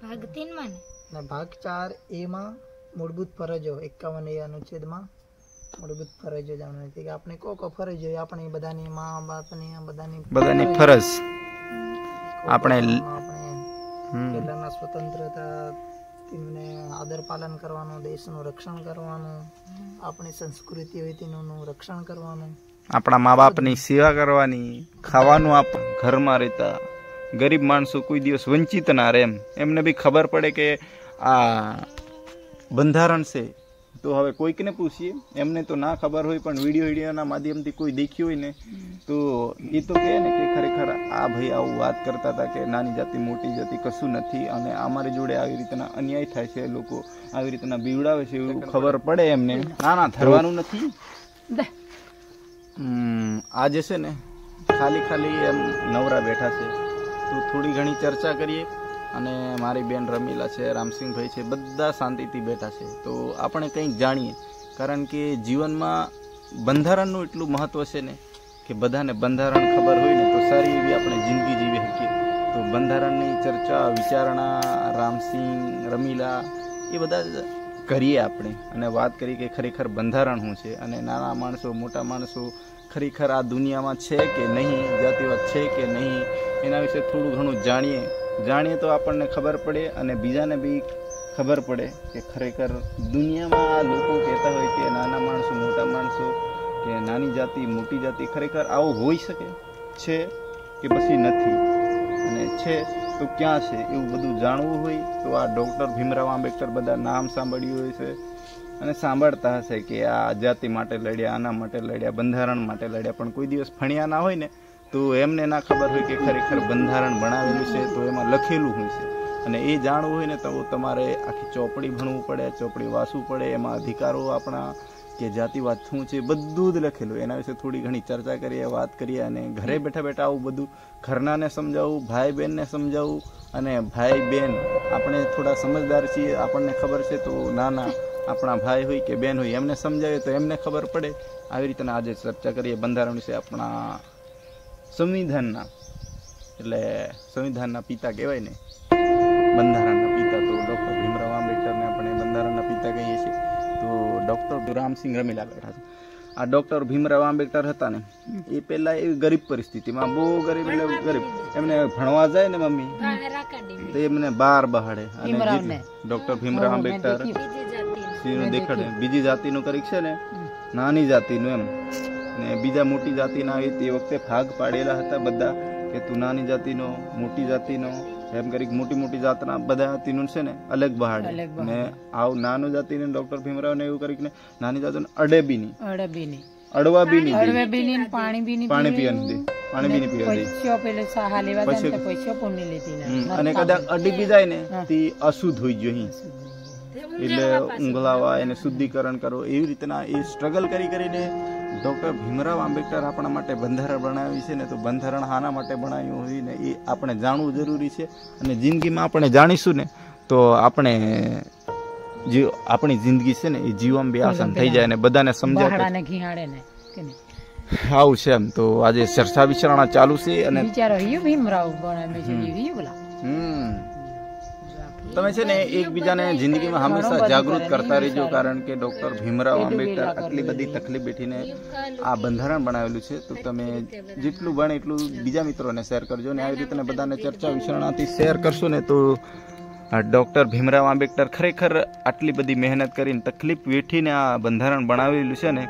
ભાગ 3 માં ને ભાગ 4 એ માં મૂળભૂત ફરજો 51 એ અનુચ્છેદમાં મૂળભૂત ફરજો જાણવાની હતી કે આપણે કો ફરજ હોય આપણી બધાની મા બાપની બધાની ફરજ આપણે પહેલાના સ્વતંત્રતા તેમને આદર પાલન કરવાનું, દેશનું રક્ષણ કરવાનું, આપણી સંસ્કૃતિ હોય તેનું રક્ષણ કરવાનું, આપણા મા બાપની સેવા કરવાની, ખાવાનું આપ ઘરમાં રહેતા ગરીબ માણસો કોઈ દિવસ વંચિત ના રહે એમને બી ખબર પડે કે આ બંધારણ છે. તો હવે કોઈકને પૂછીએ, એમને તો ના ખબર હોય પણ વિડીયોના માધ્યમથી કોઈ દેખ્યું હોય ને તો એ તો કહે ને કે ખરેખર આ ભાઈ આવું વાત કરતા હતા કે નાની જાતિ મોટી જાતિ કશું નથી અને અમારી જોડે આવી રીતના અન્યાય થાય છે, લોકો આવી રીતના બીવડાવે છે એવું ખબર પડે એમને. ના થરવાનું નથી. આજે છે ને ખાલી એમ નવરા બેઠા છે તો થોડી ઘણી ચર્ચા કરીએ. અને મારી બેન રમીલા છે, રામસિંહભાઈ છે, બધા શાંતિથી બેઠા છે તો આપણે કંઈક જાણીએ. કારણ કે જીવનમાં બંધારણનું એટલું મહત્વ છે ને કે બધાને બંધારણ ખબર હોય ને તો સારી એવી આપણે જિંદગી જીવી શકીએ. તો બંધારણની ચર્ચા વિચારણા રામસિંહ રમીલા એ બધા કરીએ આપણે અને વાત કરીએ કે ખરેખર બંધારણ શું છે અને નાના માણસો મોટા માણસો ખરેખર આ દુનિયામાં છે કે નહીં, જાતિવાદ છે કે નહીં, એના વિશે થોડું ઘણું જાણીએ તો આપણને ખબર પડે અને બીજાને બી ખબર પડે કે ખરેખર દુનિયામાં આ લોકો કહેતા હોય કે નાના માણસો મોટા માણસો કે નાની જાતિ મોટી જાતિ ખરેખર આવું હોઈ શકે છે કે પછી નથી અને છે તો ક્યાં છે એવું બધું જાણવું હોય તો આ ડૉક્ટર ભીમરાવ આંબેડકર બધા નામ સાંભળ્યું હોય છે અને સાંભળતા હશે કે આ જાતિ માટે લડ્યા, આના માટે લડ્યા, બંધારણ માટે લડ્યા, પણ કોઈ દિવસ ભણ્યા ના હોય ને તો એમને ના ખબર હોય કે ખરેખર બંધારણ બનાવેલું છે તો એમાં લખેલું હોય છે. અને એ જાણવું હોય ને તો તમારે આખી ચોપડી ભણવું પડે, ચોપડી વાંચવું પડે, એમાં અધિકારો આપણા કે જાતિવાદ શું છે બધું જ લખેલું. એના વિશે થોડી ઘણી ચર્ચા કરીએ, વાત કરીએ અને ઘરે બેઠા બેઠા આવું બધું ઘરનાને સમજાવવું, ભાઈ બહેનને સમજાવવું. અને ભાઈ બહેન આપણે થોડા સમજદાર છીએ, આપણને ખબર છે તો નાના આપણા ભાઈ હોય કે બહેન હોય એમને સમજાવીએ તો એમને ખબર પડે. આવી રીતના આજે ચર્ચા કરીએ બંધારણ વિશે. આપણા સંવિધાનના એટલે સંવિધાનના પિતા કહેવાય ને, બંધારણના પિતા તો ડૉક્ટર ભીમરાવ આંબેડકરને આપણે બંધારણના પિતા કહીએ છીએ. તો ડૉક્ટર રામસિંહ રમીલા બેઠા છે. આ ડૉક્ટર ભીમરાવ આંબેડકર હતા ને એ પહેલાં એવી ગરીબ પરિસ્થિતિમાં, બહુ ગરીબ એટલે ગરીબ, એમને ભણવા જાય ને મમ્મી તો એમને બહાર બહાડે. અને ડૉક્ટર ભીમરાવ આંબેડકર દેખાડે બીજી જાતિનું કરીક છે ને નાની જાતિનું એમ ને બીજા મોટી જાતિના એ તે વખતે ભાગ પાડેલા હતા બધા કે તું નાની જાતિનો મોટી જાતિનો એમ કરી મોટી જાતના બધા જાતિનું છે ને અલગ બહાડે ને આવું નાનું જાતિને ડૉક્ટર ભીમરાવને એવું કરી ને નાની જાતિને અડવા બી નહીં પાણી બી નહીં પીવા દે અને કદાચ અડી બી જાય ને તે અશુદ્ધ હોઈ ગયો એટલે ઊંઘલાવા એને શુદ્ધિકરણ કરો એવી રીતના એ સ્ટ્રગલ કરીને ડૉક્ટર ભીમરાવ આંબેડકર આપણા માટે બંધારણ બનાવ્યું છે ને તો બંધારણ હાના માટે બનાવ્યું હોય ને એ આપણે જાણવું જરૂરી છે. અને જિંદગીમાં આપણે જાણીશું ને તો આપણે જે આપણી જિંદગી છે ને એ જીવવામાં બી આસાન થઈ જાય અને બધાને સમજાવે આવું છે એમ. તો આજે ચર્ચા વિચારણા ચાલુ છે અને તમે છે ને એકબીજાને જિંદગીમાં હંમેશા જાગૃત કરતા રહેજો. કારણ કે ડૉક્ટર ભીમરાવ આંબેડકર આટલી બધી તકલીફ બેઠીને આ બંધારણ બનાવેલું છે તો તમે જેટલું બને એટલું બીજા મિત્રોને શેર કરજો ને આવી રીતે બધાને ચર્ચા વિચારણાથી શેર કરશો ને તો ડૉક્ટર ભીમરાવ આંબેડકર ખરેખર આટલી બધી મહેનત કરીને તકલીફ વેઠીને આ બંધારણ બનાવેલું છે ને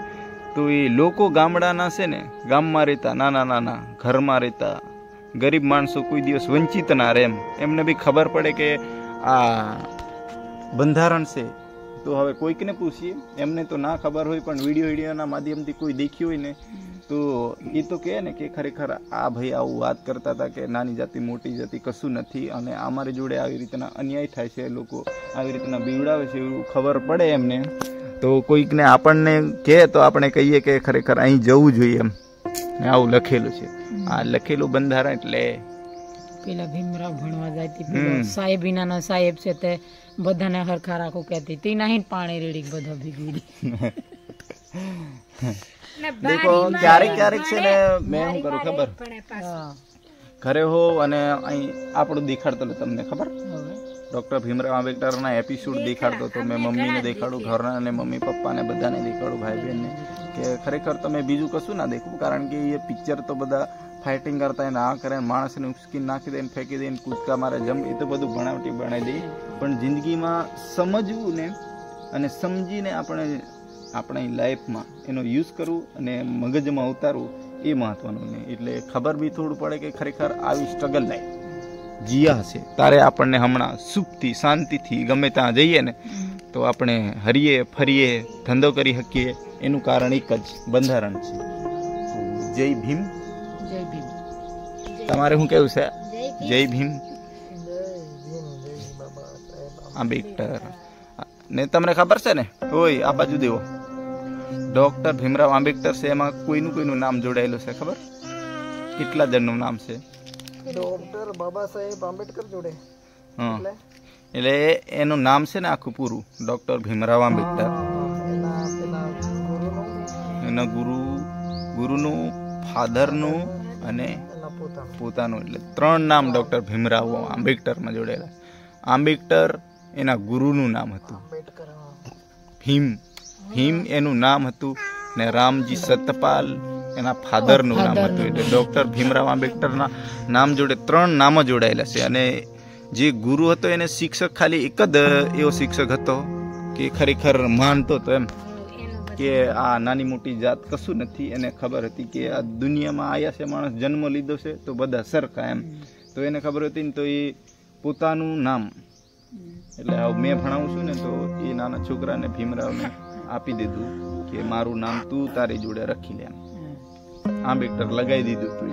તો એ લોકો ગામડાના છે ને ગામમાં રહેતા નાના ઘરમાં રહેતા ગરીબ માણસો કોઈ દિવસ વંચિત ના રહે એમને બી ખબર પડે કે આ બંધારણ છે. તો હવે કોઈકને પૂછીએ, એમને તો ના ખબર હોય પણ વિડીયોના માધ્યમથી કોઈ દેખ્યું હોય ને તો એ તો કહે ને કે ખરેખર આ ભાઈ આવું વાત કરતા હતા કે નાની જાતિ મોટી જાતિ કશું નથી અને અમારી જોડે આવી રીતના અન્યાય થાય છે, લોકો આવી રીતના બીવડાવે છે એવું ખબર પડે એમને. તો કોઈકને આપણને કહે તો આપણે કહીએ કે ખરેખર અહીં જવું જોઈએ એમ ને આવું લખેલું છે. આ લખેલું બંધારણ એટલે પેલા ભીમરાવ ભણવા જાય સાહેબ વિનાનો સાહેબ છે તે બધાને હરખા રાખો કહેતી તી નહીં પાણી રેડી બધા ભીગી દેખો ક્યારેક છે ને મેં શું કરું ખબર ઘરે હો અને અહીં આપણું દેખાડતો તમને ખબર ડૉક્ટર ભીમરાવ આંબેડકરના એપિસોડ દેખાડતો હતો. મેં મમ્મીને દેખાડું, ઘરના અને મમ્મી પપ્પાને બધાને દેખાડું, ભાઈ બહેનને, કે ખરેખર તમે બીજું કશું ના દેખવું, કારણ કે એ પિક્ચર તો બધા ફાઇટિંગ કરતા એને આ કરે, માણસને ઉચકીને નાખી દે, ફેંકી દે, કૂદકા મારે, જમ્પ, એ તો બધું બનાવટી બનાવી દે. પણ જિંદગીમાં સમજવું ને અને સમજીને આપણી લાઈફમાં એનો યુઝ કરવું અને મગજમાં ઉતારવું એ મહત્વનું ને. એટલે ખબર બી થોડું પડે કે ખરેખર આવી સ્ટ્રગલ લાઈફ જીયા હશે તારે આપણને હમણાં સુખથી શાંતિથી ગમે ત્યાં જઈએ ને તો આપણે હરીએ ફરીએ ધંધો કરી શકીએ. એનું કારણ એક જ બંધારણ છે. જય ભીમ. જય ભીમ. તમારે શું કેવું છે? જય ભીમ આંબેડકર. ને તમને ખબર છે ને, હોય આ બાજુ દેવો, ડોક્ટર ભીમરાવ આંબેડકર છે, એમાં કોઈનું નામ જોડાયેલું છે ખબર? કેટલા જણનું નામ છે? ડોક્ટર બાબા સાહેબ આંબેડકર જોડે. હા, એટલે એનું નામ છે ને આખું પૂરું ડોક્ટર ભીમરાવ આંબેડકર. એના ગુરુનું, ફાધરનું અને પોતાનું, એટલે 3 નામ ડોક્ટર ભીમરાવ આંબેડકરમાં જોડેલા. આંબેડકર એના ગુરુનું નામ હતું, ભીમ એનું નામ હતું, ને રામજી સતપાલ એના ફાધરનું નામ હતું. એટલે ડોક્ટર ભીમરાવ આંબેડકરના નામ જોડે 3 નામ જોડાયેલા છે. અને જે ગુરુ હતો એને શિક્ષક ખાલી એક જ એવો શિક્ષક હતો કે ખરેખર માનતો હતો એમ કે આ નાની મોટી જાત કશું નથી. એને ખબર હતી કે આ દુનિયામાં આયા છે માણસ, જન્મ લીધો છે તો બધા સરખા એમ. તો એને ખબર હતી ને, તો એ પોતાનું નામ, એટલે મેં ભણાવું છું ને, તો એ નાના છોકરાને ભીમરાવને આપી દીધું કે મારું નામ તું તારી જોડે રાખી લે. આંબેડકર લગાવી દીધું તું.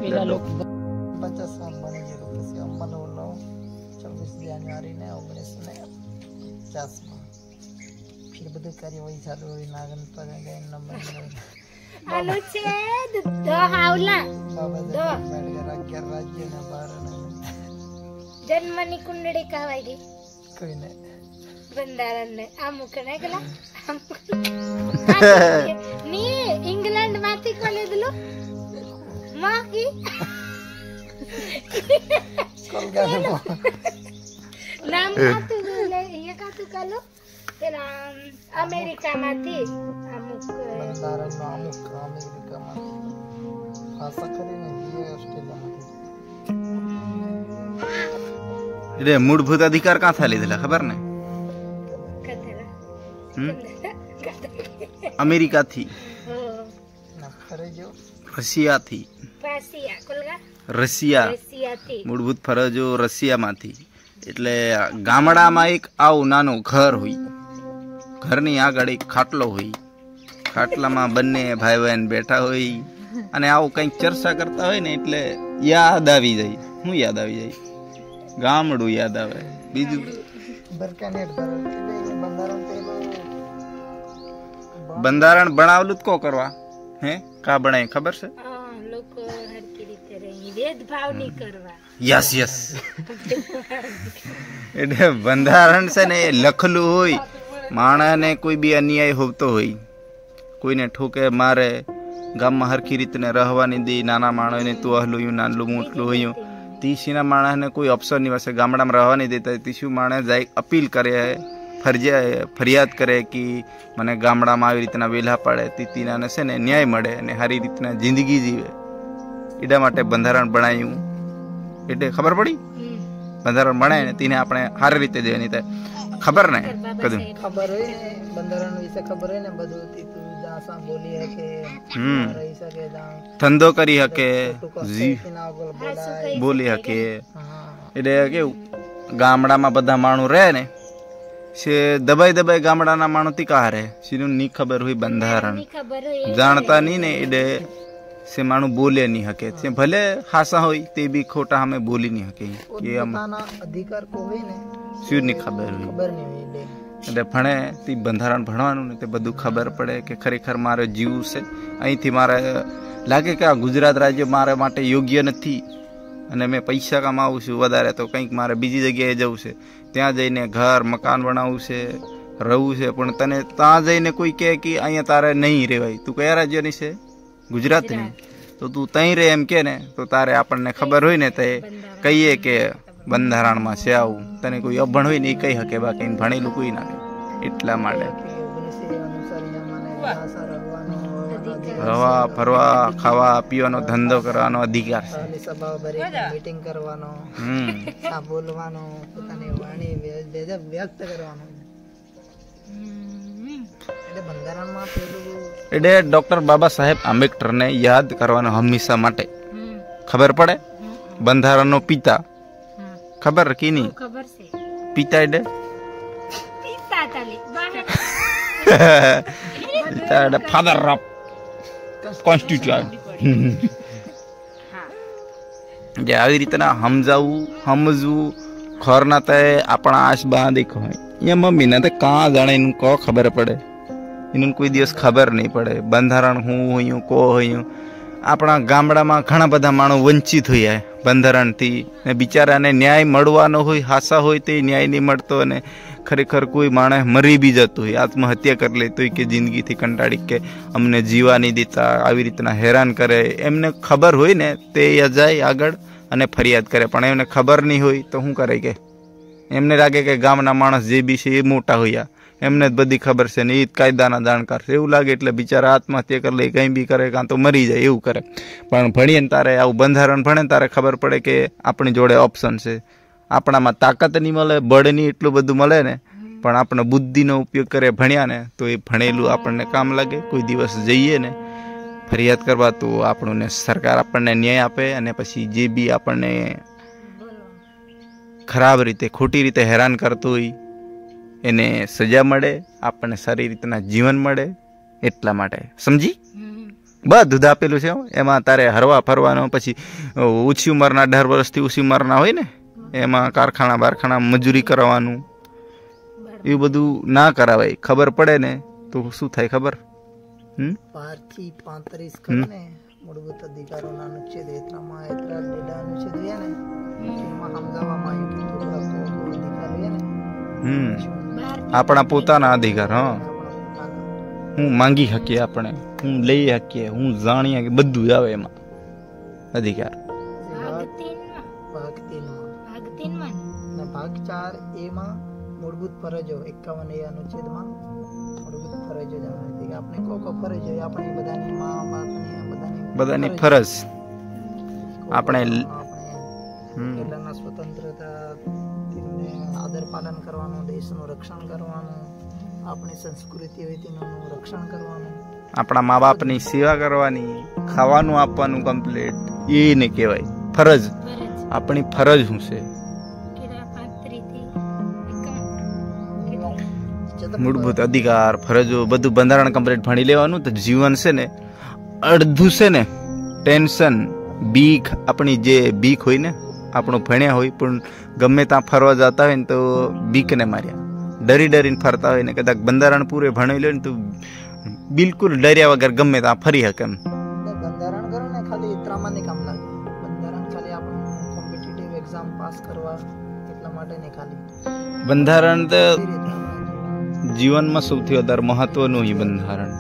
50 સાલ બની ગયેલું. પછી અમ્માનો 26 જાન્યુઆરી ને 1950 ફિર બધું કાર્યવાહી ચાલુ હોય. નાગન પર ગઈ નંબર અનુચ્છેદ 10 હાવલા બાબા સાહેબ આંબેડકર 11 રાજ્ય ને 12 જન્મની કુંડળી કહેવાય ગઈ કોઈને બંધારણ ને અમુક ને કલા ની ઇંગ્લેન્ડ માંથી કોલેદલું માકી કોલગાનો નામ કાતું લે એ કાતું કાલો પેલા અમેરિકામાંથી અમુક બંધારણનો અમુક અમેરિકામાંથી ભાષા કરીને ઓસ્ટ્રેલિયામાંથી. એટલે મૂળભૂત અધિકાર ક્યાંથી લીધેલા ખબર ને? અમેરિકાથી, રશિયાથી. રશિયા મૂળભૂત ફરજો રશિયામાંથી. એટલે ગામડામાં એક આવું નાનું ઘર હોય, ઘરની આગળ એક ખાટલો હોય, ખાટલામાં બંને ભાઈ બહેન બેઠા હોય અને આવું કંઈક ચર્ચા કરતા હોય ને, એટલે યાદ આવી જાય. શું યાદ આવી જાય? ગામડું યાદ આવે. બીજું બંધારણ બનાવેલું જ કો કરવા હે કા બનાય ખબર છે? લોકો હરકી રીતે રહી, ભેદભાવ નહીં કરવા. યસ એટલે બંધારણ છે ને એ લખેલું હોય. માણસને કોઈ બી અન્યાય હોતો હોય, કોઈને ઠોકે મારે, ગામમાં હરખી રીતે રહેવાની દે, નાના માણસને તું હલું નાનલું મોટલું હોય, તીસીના માણસને કોઈ અવસર નહીં વસે ગામડામાં રહેવાની દેતા. તીસું માણસ જાય અપીલ કરે, ફરિયાદ કરે કે મને ગામડામાં આવી રીતના વેલા પાડે, તીતીનાને છે ને ન્યાય મળે અને સારી રીતના જિંદગી જીવે. એટલા માટે બંધારણ બનાવ્યું. એટલે ખબર પડી બંધારણ બનાય ને તેને આપણે સારી રીતે દેવાની થાય. ખબર ને કદું ખબર હોય ને બંધારણ વિશે ખબર હોય ને બધું, તું જાસા બોલી હકે, રહી શકે, ધંધો કરી શકે, બોલી શકે. એટલે કેવું ગામડામાં બધા માણું રહે ને છે, દબાઈ ગામડાના માણસ તીકા રહે, સીનું ની ખબર હોય બંધારણ જાણતા નહીં ને, એટલે સે માણું બોલે નહીં શકે. ભલે હાસા હોય તે બી ખોટા અમે બોલી નહીં શકે કે અધિકાર કો હોય ને શું નહીં ખબર હોય. એટલે ભણે તે બંધારણ ભણવાનું ને તે બધું ખબર પડે કે ખરેખર મારે જીવવું છે. અહીંથી મારે લાગે કે આ ગુજરાત રાજ્ય મારા માટે યોગ્ય નથી અને મેં પૈસા કમાવું છું વધારે, તો કંઈક મારે બીજી જગ્યાએ જવું છે, ત્યાં જઈને ઘર મકાન બનાવવું છે, રહેવું છે. પણ તને ત્યાં જઈને કોઈ કહે કે અહીંયા તારે નહીં રહેવાય, તું કયા રાજ્યની છે? ગુજરાતની. તો તું ત્યાં રહે એમ કે ને, તો તારે આપણને ખબર હોય ને તે કહીએ કે બંધારણમાં છે આવું, તને કોઈ અભણ હોય ને એ કહી શકે, બાકી ભણેલું કોઈ ના કહે. એટલા માટે રવા ફરવા ખાવા પીવાનો ધંધો કરવાનો અધિકાર છે. મીટિંગ કરવાનો, બોલવાનો, પોતાની વાણી વ્યક્ત કરવાનો. એટલે બંધારણમાં એટલે ડોક્ટર બાબા સાહેબ આંબેડકરને યાદ કરવાનો હંમેશા માટે. ખબર પડે બંધારણનો પિતા ખબર કે નહીં? ખબર છે. પિતા એટલે પિતા તાલી પિતા એટલે ફાધર ઓફ કોન્સ્ટિટ્યુશન. જે આવી રીતના સમજવું ખોરના તે આપણા આશ બાંધી હોય અહીંયા મમ્મીને તો કાં જાણે એનું કો ખબર પડે, એનું કોઈ દિવસ ખબર નહીં પડે. બંધારણ હું હોયું કો હોયું. આપણા ગામડામાં ઘણા બધા માણસો વંચિત થઈ જાય બંધારણથી, ને બિચારાને ન્યાય મળવાનો હોય, હાસા હોય તે ન્યાય નહીં મળતો, અને ખરેખર કોઈ માણસ મરી બી જતું હોય, આત્મહત્યા કરી લેતો હોય કે જિંદગીથી કંટાળી કે અમને જીવા નહીં દેતા, આવી રીતના હેરાન કરે. એમને ખબર હોય ને તે જાય આગળ અને ફરિયાદ કરે, પણ એમને ખબર નહીં હોય તો શું કરે કે એમને લાગે કે ગામના માણસ જે બી છે એ મોટા હોયા, એમને જ બધી ખબર છે ને એ જ કાયદાના જાણકાર છે એવું લાગે, એટલે બિચારા આત્મહત્યા કરી લે, કંઈ બી કરે, કાં તો મરી જાય એવું કરે. પણ ભણીએ ને તારે આવું બંધારણ ભણે ને તારે ખબર પડે કે આપણી જોડે ઓપ્શન છે. આપણામાં તાકાત નહીં મળે, બળ નહીં એટલું બધું મળે ને, પણ આપણે બુદ્ધિનો ઉપયોગ કરે ભણ્યા ને તો એ ભણેલું આપણને કામ લાગે. કોઈ દિવસ જઈએ ને ફરિયાદ કરવા તો આપણને સરકાર આપણને ન્યાય આપે, અને પછી જે બી આપણને ખરાબ રીતે ખોટી રીતે હેરાન કરતું હોય એને સજા મળે, આપણને સારી રીતના જીવન મળે. એટલા માટે સમજી બધું આપેલું છે. એમાં તારે હરવા ફરવાનો, પછી ઓછી ઉંમરના 18 વર્ષથી ઓછી ઉંમરના હોય ને એમાં કારખાના બારખાના મજૂરી કરવાનું એવું બધું ના કરાવાય. ખબર પડે ને તો શું થાય ખબર? 12 થી 35 કરીને મૂળભૂત અધિકારોના અનુચ્છેદ એત્રામાં એત્રા લીલા અનુચ્છેદ રહ્યા ને એમાં સમજાવવામાં આવ્યું કે થોડા અધિકાર રહ્યા ને આપણા પોતાના અધિકાર, હા હું માંગી શકીએ, આપણે હું લઈ શકીએ, હું જાણી શકીએ, બધું આવે એમાં અધિકાર. ભાગ 4 એમાં મૂળભૂત ફરજો 51 એ અનુચ્છેદમાં મૂળભૂત ફરજો જણાવે છે કે આપણે કોઈ ફરજો આપણી બધાની મા બાપની બધાની ફરજ આપણે પહેલાના સ્વતંત્રતા આદર પાલન કરવાનું, દેશનું રક્ષણ કરવાનું, આપણી સંસ્કૃતિ હોય તેનું રક્ષણ કરવાનું, આપણા મા બાપની સેવા કરવાની, ખાવાનું આપવાનું કમ્પ્લીટ, એને કહેવાય ફરજ. આપણી ફરજ શું છે? મૂળભૂત અધિકાર ફરજો બધું બંધારણ કમ્પ્લીટ ભણી લેવાનું તો જીવન છે ને અડધું છે ને ટેન્શન બીક, આપણી જે બીક હોય ને આપણું ભણ્યા હોય પણ ગમે ત્યાં ફરવા જતા હોય ને તો બીકને માર્યા ડરીને ફરતા હોય ને કદાચ બંધારણ પૂરે ભણી લે ને તો બિલકુલ ડર્યા વગર ગમે ત્યાં ફરી શકે. એમ બંધારણ કરો ને ખાલી ત્રામાં નહીં કામ લાગે. બંધારણ ખાલી આપણું કોમ્પિટિટિવ એક્ઝામ પાસ કરવા એટલા માટે નહીં, ખાલી બંધારણ તો જીવનમાં સૌથી વધારે મહત્વનું એ બંધારણ.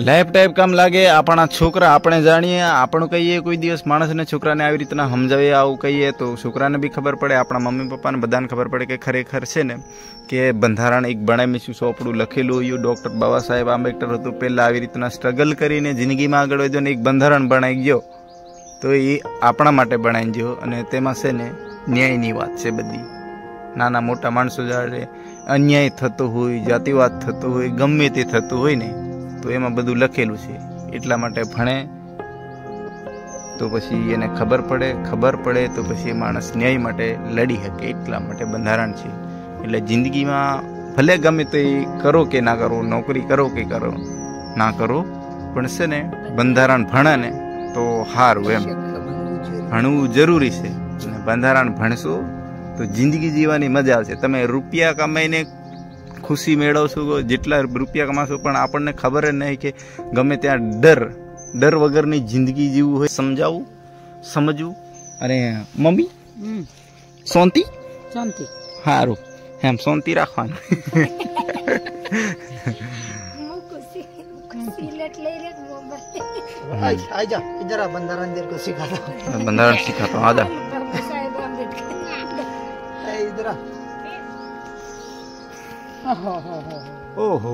લાઈફ ટાઈમ કામ લાગે. આપણા છોકરા આપણે જાણીએ, આપણું કહીએ, કોઈ દિવસ માણસને છોકરાને આવી રીતના સમજાવીએ, આવું કહીએ તો છોકરાને બી ખબર પડે, આપણા મમ્મી પપ્પાને બધાને ખબર પડે કે ખરેખર છે ને કે બંધારણ એક બનાવીશું ચોપડું લખેલું હોય. ડૉક્ટર બાબા સાહેબ આંબેડકર હતું, પહેલાં આવી રીતના સ્ટ્રગલ કરીને જિંદગીમાં આગળ વધ્યો ને એક બંધારણ બનાવી ગયો તો એ આપણા માટે બનાવી ગયો. અને તેમાં છે ને ન્યાયની વાત છે બધી. નાના મોટા માણસો જ્યારે અન્યાય થતો હોય, જાતિવાદ થતો હોય, ગમે તે થતું હોય ને તો એમાં બધું લખેલું છે. એટલા માટે ભણે તો પછી એને ખબર પડે તો પછી એ માણસ ન્યાય માટે લડી શકે. એટલા માટે બંધારણ છે. એટલે જિંદગીમાં ભલે ગમે તે કરો કે ના કરો, નોકરી કરો કે ના કરો, પણ છે ને બંધારણ ભણે ને તો સારું. એમ ભણવું જરૂરી છે. અને બંધારણ ભણશો તો જિંદગી જીવવાની મજા આવશે. તમે રૂપિયા કમાઈને ખુશી મેળવશો, જેટલા રૂપિયા કમાશો, પણ આપણને ખબર જ નહીં કે ગમે ત્યાં ડર વગરની જિંદગી જીવવું હોય. સમજાવવું, સમજવું. અને મમ્મી શાંતિ સારું, એમ શાંતિ રાખવાનું. आ जा इधर आ, बंधारण देर को सिखाता हूँ। बंधारण सिखाता हूँ, आजा। बाबा साहेब आंबेडकर इधर आ। ओहो